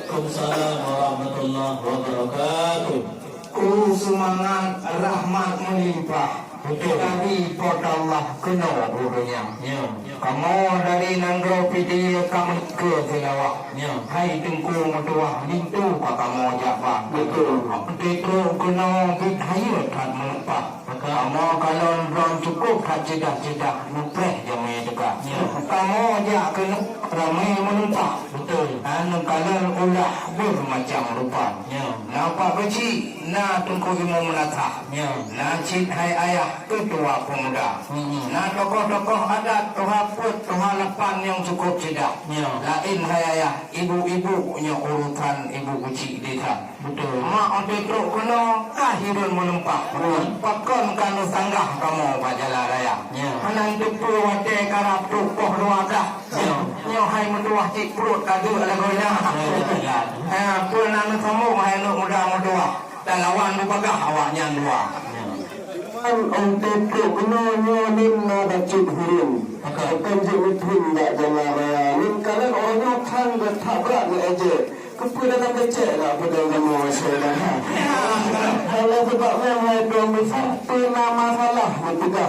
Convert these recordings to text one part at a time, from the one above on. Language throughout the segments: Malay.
Waalaikumsalam warahmatullahi wabarakatuh. Semangat rahmat melimpah dari pada Allah kena burunya. Kamu dari nangro pidi kamu ke selawak. Hai tengku mutuah lintu pak kamu jawab. Betul. Itu kena bit hayat tak melempah. Kamu kalau belum cukup tak cedak nupreh jamai dekat. Kamu aja kena ramai melempah. Betul. Anu kalau ulah bermacam rupa. Nampak kecil. Nah tunggu ilmu menatah. Nah cint hai ayah ketua pemuda. Nah tokoh-tokoh adat Tuhan put Tuhan lepan yang cukup cedak. Lain hai ayah ibu-ibu punya urutan ibu kecil dia. Betul. Mak untuk itu kena akhirun menempah. Pakon kanu sanggah kamu bajalah raya. Hanan tu wate karap tu poh luadah. Nyo hai menduah cik perut kadu lagonya. Pun nanu kamu hai nuk muda-muda. Dan lawan lu bagah awaknya dua. Untuk kenanya nimna bacuk hurun. Bukan jemutun tak jamaah raya. Kalau orang kan bertabrak ni aja. Kepada tak kecil lah pada kamu masalah. Kalau sebab memang itu pernah masalah bertiga.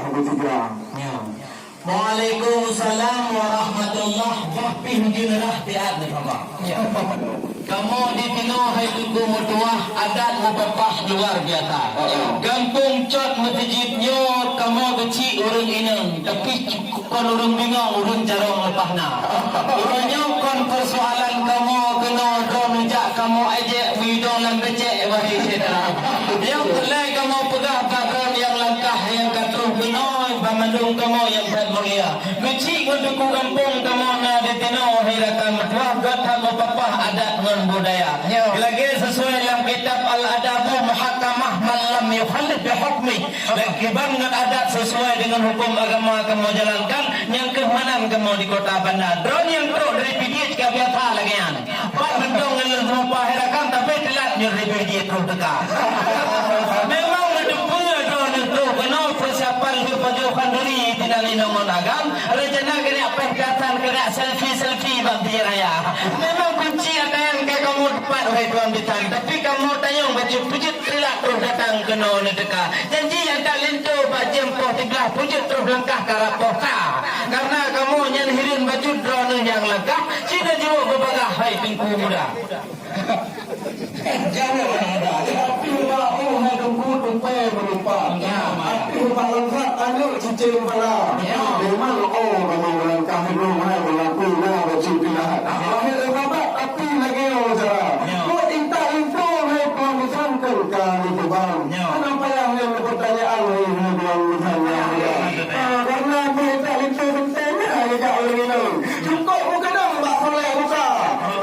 Waalaikumsalam warahmatullahi wabarakatuh. Jinrah tiad ni kamu. Kamu di Tino hai tuku mutuah adat mupapah luar biasa. Kampung cot masjidnya kamu kecil urang inang tapi kon urang bingung urang jarang lepahna. Urangnya kon persoalan kamu kena menjak kamu aja bidong lang becek bagi sedara. Yang pelai kamu pegah background yang langkah yang katruh binoy pamandung kamu yang berat mulia. Kecil untuk kampung kamu na di Tino hai rakan mutuah gatha mupapah adat budaya. Lagi sesuai dalam kitab Al-Adabu Muhakkamah Malam Yukhalif Bihukmi. Lagi banget adat sesuai dengan hukum agama kamu jalankan. Yang kemanan kamu di kota bandar. Drone yang pro dari PDH ke biasa lagi yang. Pak mendong dengan rupa herakan tapi telat dari PDH terus dekat. Memang mendukungnya drone itu. Kenal persiapan perjuangan diri tidak lindungan agam. Rencana kena pengkatan kena selfie bagi raya. Memang kunci akan kamu dapat wahai tuan bintang. Tapi kamu tayang baju pujut telah terus datang ke nona dekat. Janji yang tak lintu baju empoh tiga pujut terus langkah ke rapoh tak. Karena kamu yang hirin baju drone yang langkah. Cina jiwa berbagah hai tengku muda. Jangan muda. Tapi aku hai tengku tumpai berupa. Aku lengkap anu cicing pala. Memang kamu langkah belum hai berlaku lah baju pilihan. Akhir bapak tapi lagi orang. Kau cinta info hai pemisahan kali tu bang. Kenapa yang pertanyaan ini belum ditanya? Karena kita info pentingnya ada orang. Cukup bukan bak boleh buka.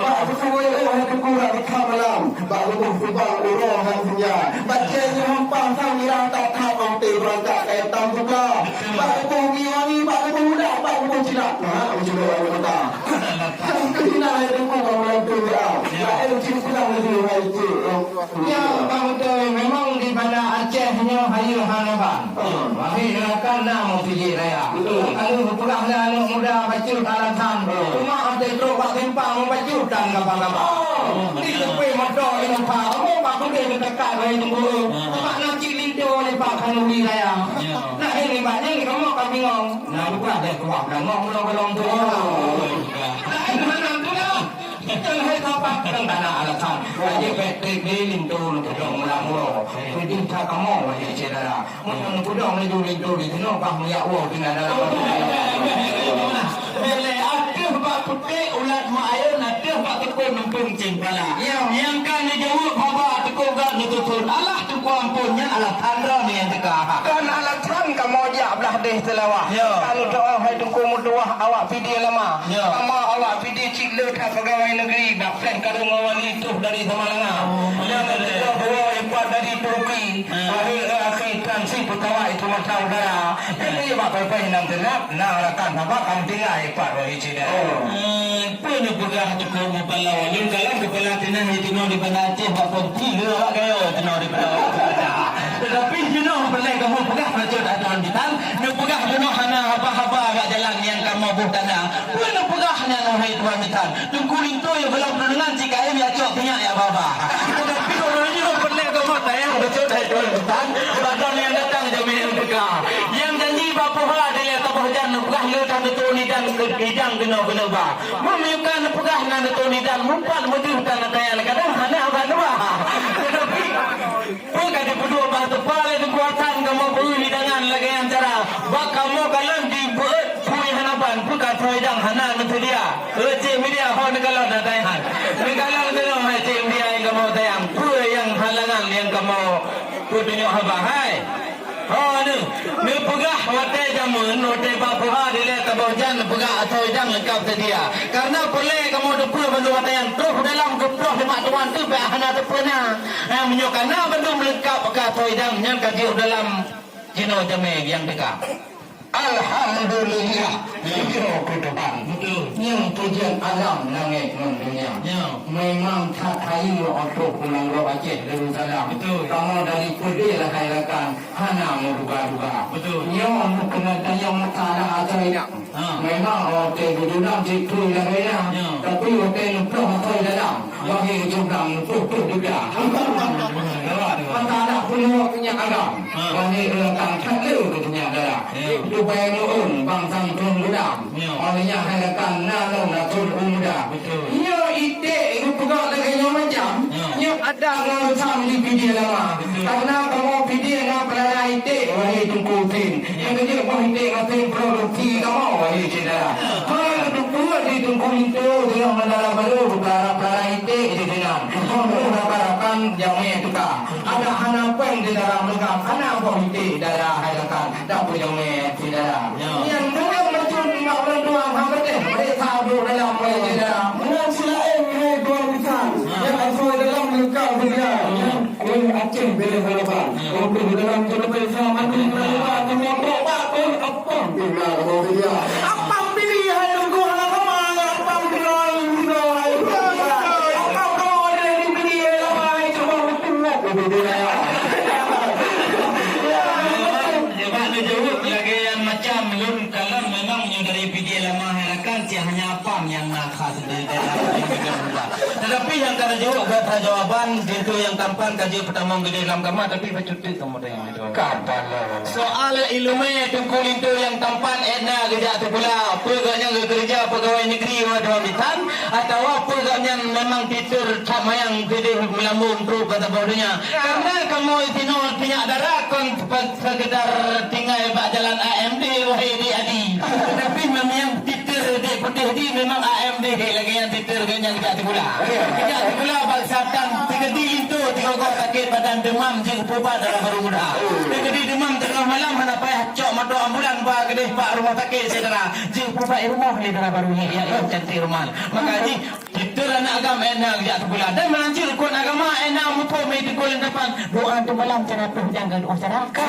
Bak sesuai orang kurang kamalam. Bak lebih kubang orang punya. Bacanya hampang sang yang tak tahu ante berangkat etam buka. Bak lebih wangi, bak lebih mudah, bak lebih cilat. Ujian orang kata. Kena ada orang tu ya. Ada cinta lagi hai tu. Ya, kamu tu memang di bandar Acehnya hari Hanaban. Wahai rakan nama pilih raya. Kalau pulang anak muda baca alatan. Cuma ada teruk pak simpang membaca dan gampang-gampang. Di tepi motor ini pak. Pak boleh dekat hai tunggu. Pak nak cilin tu oleh pak kanuni raya. Nak ini banyak ni kamu akan bingung. Nah, bukan ada kuat dan ngomong tu. Jangan hai tapak dan tanah alatan. Aje petrik dilin tu kudong mula-mula. Kuding tak kamu wajib cedera. Mungkin kudong lintu di sini pak mulia wo tinggal dalam. Bila aku pak putih ulat mak ayah nak pak tekun numpung cimpala. Yang kan jawab bapa tekun gak nututun. Allah tu ampunnya alatan ni yang teka. Kan alatan kamu aja belah deh selawah. Kalau doa hai tunggu muduah awak pidi lama. Kamu awak pidi cik letak pegawai negeri nak plan kadung awan itu dari Samalanga. Jangan kita bawa import dari Turki. Akhir transi pertama itu masa udara. Ini bakal penang tenap. Nah rakan apa kamu tinggal import dari Cina. Pun pegah cukup kepala. Lalu kalau kepala tenang itu di bandar Aceh bakal tiga kayo tenang di bandar. Tetapi pelai kamu pegah rajut aturan bitan. Nak pegah jenuh hana apa-apa agak jalan yang kamu buh tanda. Pun pegahnya hai tuan bitan. Tunggu itu yang belum dengan jika ayam ya cok tuan-tuan. Badan yang datang jami berkah. Yang janji bapa ha dia tabah jan pegah le tan tu ni dan hidang kena ba. Memyukan pegah nan tu ni dan mumpan maju tan kaya kadang hana abang dua. Tetapi bukan di berdua batu pale tu kuatan kamu beri dengan lagi yang cara. Bak kamu kalan di buat pui hanapan bukan hidang hana nanti dia. Cik media hon kalau dah tayang. Kalau kalau mai cik media yang kamu tayang. Pui yang halangan yang kamu tunjuk habahai. Oh ni pegah watai jamun, watai bapa dia tabau jan pegah atau jang lengkap sedia. Karena boleh kamu depan bandu watai yang terus dalam keproh di mak tuan tu hana tu pernah. Menyokan na bandu lengkap pegah atau jang yang kaji dalam jino jame yang dekat. Alhamdulillah. Itu kedepan. Betul. Yang tujuan alam langit dan dunia. Memang tak kayu untuk pulang roh Aceh Darussalam. Betul. Kamu dari kode lah hayrakan hana muduga-duga. Betul. Yang kena yang masalah atau tidak. Memang hotel berduduk di kru yang lain. Tapi hotel nupuh atau dalam. Bagi jumlah nupuh juga. Masalah penuh punya alam. Bagi lekan tak le punya dalam. Supaya nuun bangsa turun muda. Olehnya hayrakan nalong turun muda. Ia ide itu pegak lagi yang macam. Ia ada ngalasan di video lama. Karena kamu video nak pelajari ide wahai tungkutin. Yang kerja kamu ide ngatin produksi kamu wahai cedera. Kalau tungku di tungku itu dia mendalam baru pelajari ide di dalam. Kamu harapan yang ini tukar. Ada harapan di dalam mereka. Karena kamu ide darah hayrakan. Tak punya yang dua macam nak berdua hampir mereka tahu dalam mereka dengan sila dua besar yang asal dalam lengkap dia yang Aceh bila harapan untuk dalam terlebih sama dengan semua propak apa bila dia apa pilihan untuk agama apa pilihan apa kau ada di pilihan apa cuma untuk macam lun kalam memang dari video lama harakan si hanya apa yang nak khas dari dalam. Tetapi yang kada jawab kata jawaban itu yang tampan kaji pertama gede dalam kamar tapi pacuti kamu dengan itu. Kapan soal ilmu tungkul itu yang tampan edna kerja tu pula pegawainya kerja pegawai negeri wadah bitan atau pegawainya memang tidur sama yang gede melambung tu kata bodohnya. Karena kamu itu punya darah kon sekedar tinggal bak jalan AMD wahai di adi. Tapi memang yang titir di putih di memang AMD lagi yang titir yang jatuh pula. Jatuh pula bangsa dan tiga di itu tiga kau sakit badan demam jeng pupa dalam baru muda. Tiga di demam tengah malam mana payah cok madu ambulan pak kedih pak rumah sakit saudara. Jeng pupa rumah ni dalam baru ni yang cantik rumah. Maka ji titir anak agama enak jatuh pula dan melanjut kun agama enak mupo mai di kulen depan doa tu malam jangan jangan masyarakat.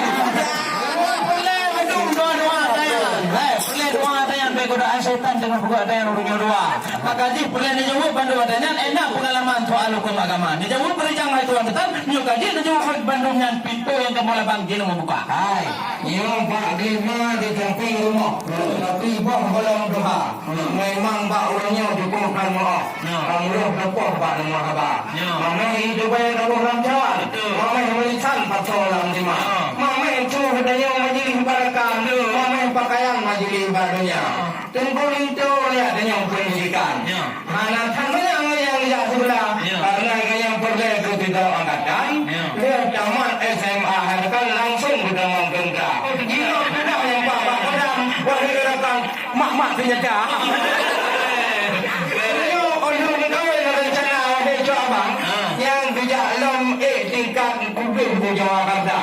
Doa tayan, boleh doa tayan bergodaan syaitan dengan pergodaan orang dua. Maka ji boleh dijawab bandu badannya enak pengalaman soal hukum agama. Dijawab berjang hai tuan tetap, nyuk kaji dijawab bandungnya pintu yang kamu labang jino membuka. Hai, yang Pak Lima di samping rumah, tapi Pak belum doa. Memang Pak orangnya dukungkan maaf. Kamu lepas Pak nama Abah. Mama hidup baik dalam lancar. Mama melihat pasolan di mana. Mama itu katanya majlis barakah. Mama pakaian majlis barunya. Tunggu itu lihat yang pendidikan. Mana tangannya yang tidak sebelah. Karena yang pergi itu tidak angkatan. Lihat tamat SMA harkan langsung berdamang tentara. Jika tidak yang bapak pedang, wahai rekan mak-mak senjata. Yang bijak lom tingkat kubur Jakarta.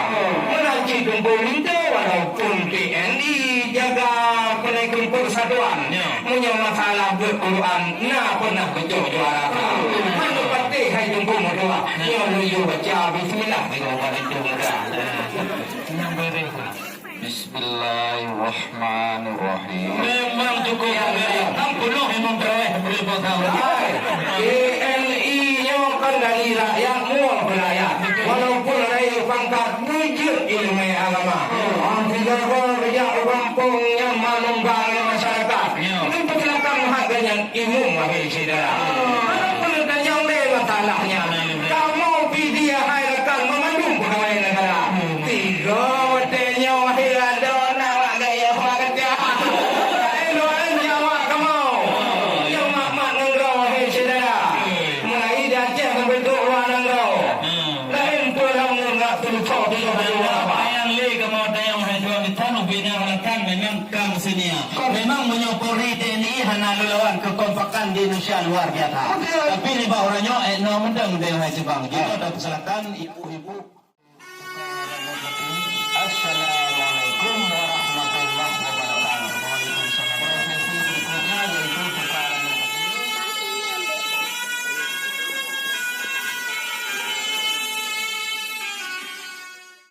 Menanti kumpul itu walaupun TNI jaga penaikan persatuan. Punya masalah berquran, nak pernah kejauh juara. Mana pasti hai jumpa muda. Yang lu baca bismillah dengan wanita muda. Yang berikut. Bismillahirrahmanirrahim. Memang cukup penuh memang berlebihan. TNI-nya kan dari rakyat muang rakyat. Walaupun rakyat pangkat wujud ilmu agama. Tidak kerja kampung yang menumbang masyarakat. Ini persilakan harganya ilmu bagi saudara. Walaupun tanya masalahnya. Kamu video hayrakan mengandung pegawai negara. lupa dia Bayang le kemudian hajwan ditanu binarkan memang kang senia. Memang menyopori TNI hana lawan kekompakan di Indonesia luar biasa. Tapi ni bahuranyo no mendeng deh hai sebang. Kita ada kesalahan ibu-ibu